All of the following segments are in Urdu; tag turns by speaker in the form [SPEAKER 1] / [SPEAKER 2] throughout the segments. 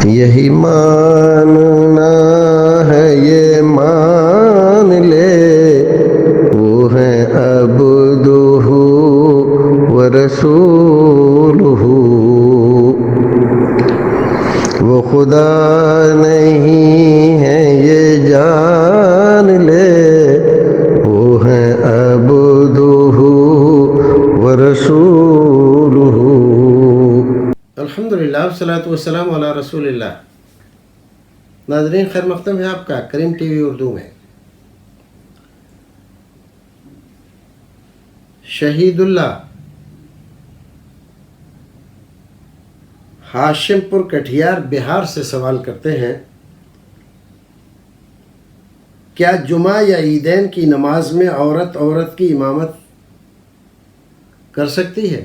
[SPEAKER 1] یہی ماننا ہے یہ مان لے وہ ہیں عبدہ و رسولہ، وہ خدا نہیں ہے یہ جان لے وہ ہیں عبدہ و رسولہ۔ الحمدللہ والصلاۃ والسلام علی رسول اللہ۔ ناظرین، خیر مقدم ہے آپ کا کریم ٹی وی اردو میں۔ شہید اللہ ہاشم پور کٹھیار بہار سے سوال کرتے ہیں، کیا جمعہ یا عیدین کی نماز میں عورت کی امامت کر سکتی ہے؟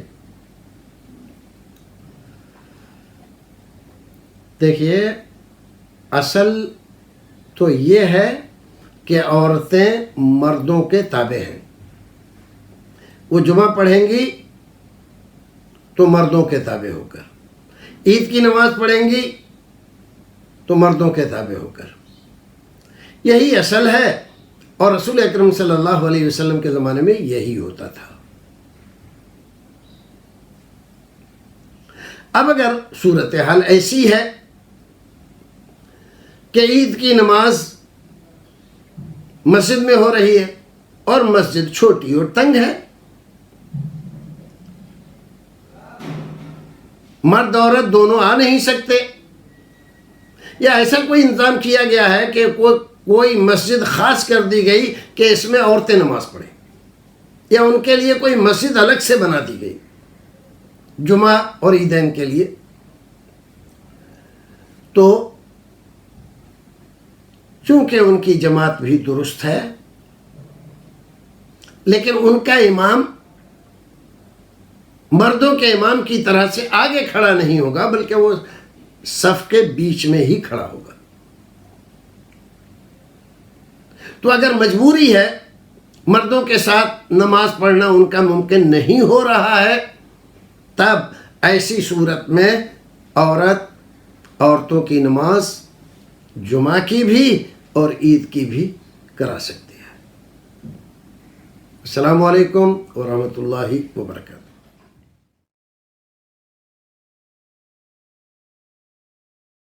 [SPEAKER 1] دیکھیے، اصل تو یہ ہے کہ عورتیں مردوں کے تابع ہیں۔ وہ جمعہ پڑھیں گی تو مردوں کے تابع ہو کر، عید کی نماز پڑھیں گی تو مردوں کے تابع ہو کر، یہی اصل ہے، اور رسول اکرم صلی اللہ علیہ وسلم کے زمانے میں یہی ہوتا تھا۔ اب اگر صورتحال ایسی ہے کہ عید کی نماز مسجد میں ہو رہی ہے اور مسجد چھوٹی اور تنگ ہے، مرد عورت دونوں آ نہیں سکتے، یا ایسا کوئی انتظام کیا گیا ہے کہ کوئی مسجد خاص کر دی گئی کہ اس میں عورتیں نماز پڑھیں، یا ان کے لیے کوئی مسجد الگ سے بنا دی گئی جمعہ اور عیدین کے لیے، تو چونکہ ان کی جماعت بھی درست ہے، لیکن ان کا امام مردوں کے امام کی طرح سے آگے کھڑا نہیں ہوگا، بلکہ وہ صف کے بیچ میں ہی کھڑا ہوگا۔ تو اگر مجبوری ہے، مردوں کے ساتھ نماز پڑھنا ان کا ممکن نہیں ہو رہا ہے، تب ایسی صورت میں عورتوں کی نماز جمعہ کی بھی اور عید کی بھی کرا سکتی ہے۔ السلام علیکم ورحمۃ اللہ وبرکاتہ۔